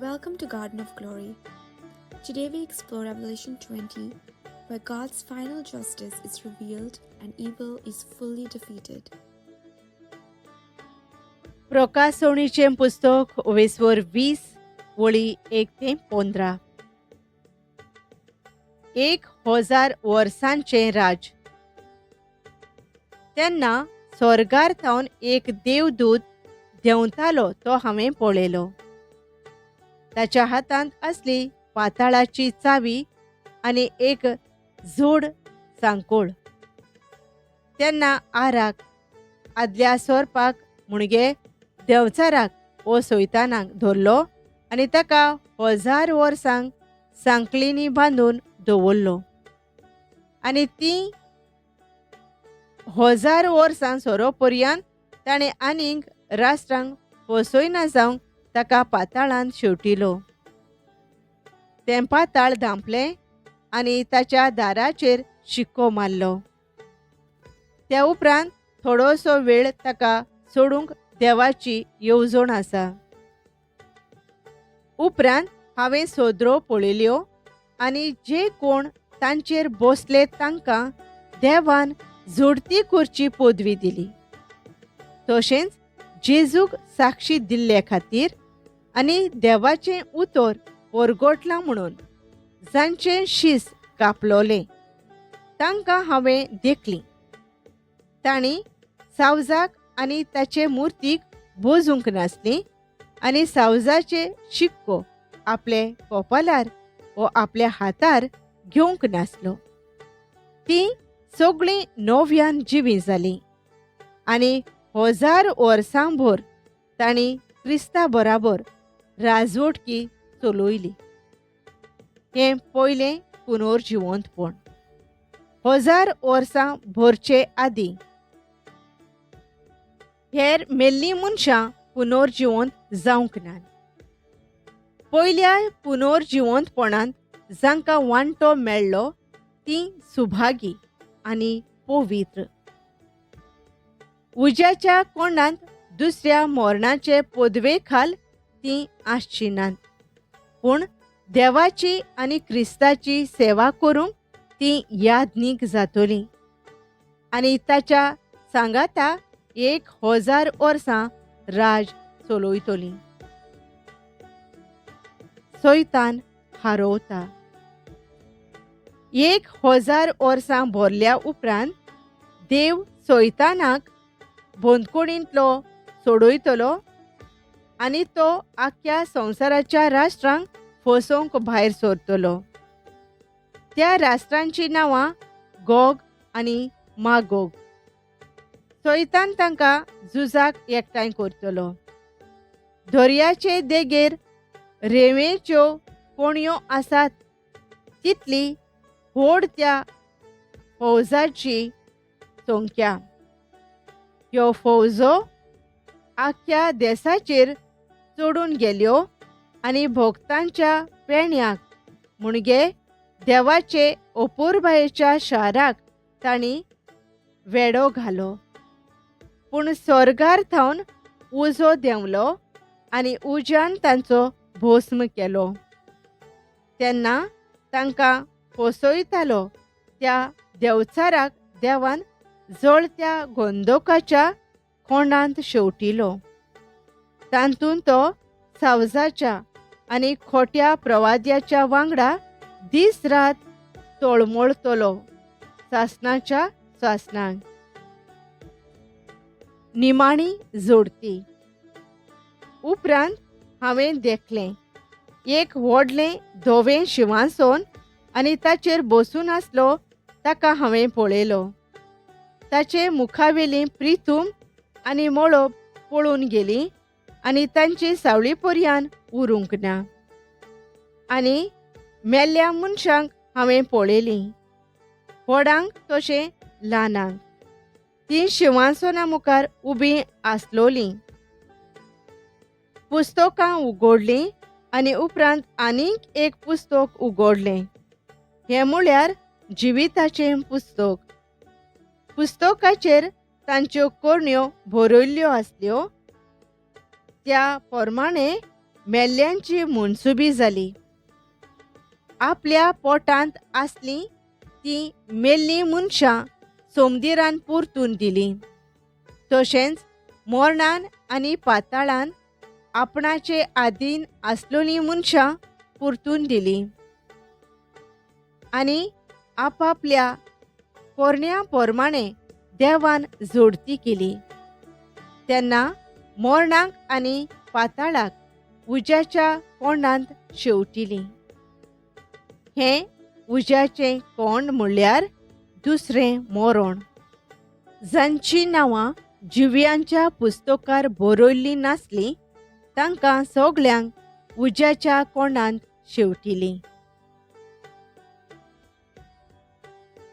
Welcome to Garden of Glory. Today we explore Revelation 20, where God's final justice is revealed and evil is fully defeated. प्रकाशोणीचें पुस्तक 20 वळी 1 ते 15. 1000 वर्सांचें राज. तेन्ना स्वर्गार थावन एक देवदूत देंवतालो तो हांवें पळयलो. ताच्या हातांत आसली पाताळाची चावी आनी एक झूड सांकोळ. तेन्ना आराक आदल्या सोरपाक म्हणजे देंवचाराक वो सैतानाक धरलो आनी ताका 1000 वर्सांक सांकळींनी बांदून दवरलो. आनी ती 1000 वर्सां सोरोपर्यंत ताणें आनीक राष्ट्रांक फसयना जावंक ताका पाताळांत शेवटिलो. तें पाताळ धांपलें आनी ताच्या दाराचेर शिक्को मारलो. त्या उपरांत थोडोसो वेळ ताका सोडूंक देवाची येवजण आसा. उपरांत हांवें सोदरो पळयल्यो आनी जे कोण तांचेर बसले तांकां देवान झुडती करची पदवी दिली. तशेंच जेजूक साक्षी दिल्ले खातीर आनी देवाचें उतर परगटलां म्हणून जांचें शीस कापलोलें तांकां हांवें देखलीं. तांणी सावजाक आनी ताचे मुर्तीक बोजूंक नासलीं आनी सावजाचे शिक्को आपले कपालार वो आपल्या हातार घेवंक नासलो. तीं सगळीं नव्यान जिवीं जालीं आनी 1000 वर्सां भर तांणी क्रिस्ता बराबर राजवटकी चलयली. हें पयलें पुनर्जिवंतपण. 1000 वर्सां भरचे आदीं हेर मेल्लीं मनशां पुनर्जिवंत जावंक नात. पयल्या पुनर्जिवंतपणांत जांकां वांटो मेळ्ळो तीं सुभागी आनी पवित्र. उज्याच्या कोंडांत दुसऱ्या मरणाचे पदवे खाल तीं आसची नात, पूण देवाची आनी क्रिस्ताची सेवा करूंक तीं यादनीक जातलीं आनी ताच्या सांगाता 1000 वर्सां राज चलयतलीं. सैतान हारोवता. 1000 वर्सां भरल्या उपरांत देव सैतानाक बंदखणींतलो सोडयतलो आनी तो आख्या संवसाराच्या राष्ट्रांक फसोवंक भायर सरतलो. त्या राष्ट्रांचीं नांवां गोग आनी मागोग. सैतान तांकां झुजाक एकठांय करतलो. दर्याचे देगेर रेंवेच्यो कोणयो आसात तितली व्हड त्या फौजाची संख्या. ह्यो फौजो आख्या देशाचेर चडून गेल्यो आनी भक्तांच्या पेण्याक म्हणजे देवाचे अपुरबायेच्या शाराक तांणी वेडो घालो. पूण स्वर्गार थावन उजो देंवलो आनी उज्यान तांचो भस्म केलो. तेन्ना तांकां फसयतालो त्या देंवचाराक देवान जळत्या गंधकाच्या खोंडांत शेवटिलो. तांतून तो सावजाच्या आनी खोट्या प्रवाद्याच्या वांगडा दीस रात तळमळतलो सासणाच्या सासणांक. निमाणी जोडती. उपरांत हांवें देखलें एक व्हडलें धवें शिंवासन आनी ताचेर बसून आसलो ताका हांवें पळयलो. ताचे मुखावेलीं प्रिथूम आनी मळब पळून गेलीं आनी तांची सावळी पर्यंत उरूंक ना. आनी मेल्ल्या मनशांक हांवें पळयलीं, व्हडांक तशें ल्हानांक. तीं शिंवासना मुखार उबीं आसलोलीं. पुस्तकां उगडलीं आनी उपरांत आनीक एक पुस्तक उगडलें. हें म्हळ्यार जिविताचें पुस्तक. पुस्तकाचेर तांच्यो कोरण्यो बरयल्ल्यो आसल्यो. त्या प्रमाणे मेल्ल्यांची मुनसुबी जाली. आपल्या पोटांत आसली ती मेल्लीं मनशां सोमदिरान परतून दिली. तशेंच मोर्णान आनी पाताळान आपणाचे आदीन आसलोलीं मनशां परतून दिली. आनी आपापल्या पोरण्या पोरमाणें देवान जोडती केली. तेन्ना मोर्णाक आनी पाताळाक उज्याच्या कोंडांत शेवटिली. हें उज्याचें कोंड म्हणल्यार दुसरें मोरोण. जांचीं नांवां जिव्यांच्या पुस्तकार बरयल्लीं नासलीं तांकां सगल्यांक उज्याच्या कोंडांत शेवटिलीं.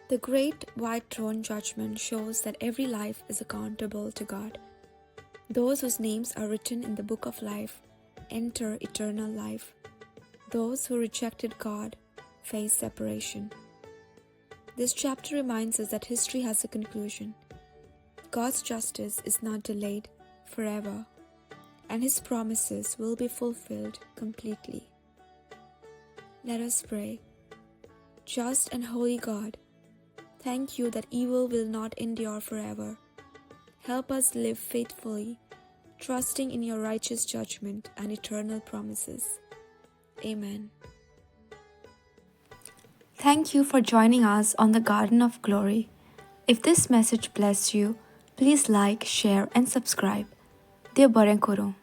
The great white throne judgment shows that every life is accountable to God. Those whose names are written in the book of life enter eternal life. Those who rejected God face separation. This chapter reminds us that history has a conclusion. God's justice is not delayed forever, and His promises will be fulfilled completely. Let us pray. Just and holy God, thank you that evil will not endure forever. Help us live faithfully, trusting in your righteous judgment and eternal promises. Amen. Thank you for joining us on the Garden of Glory. If this message blessed you, please like, share, and subscribe. Dear Baren Koro.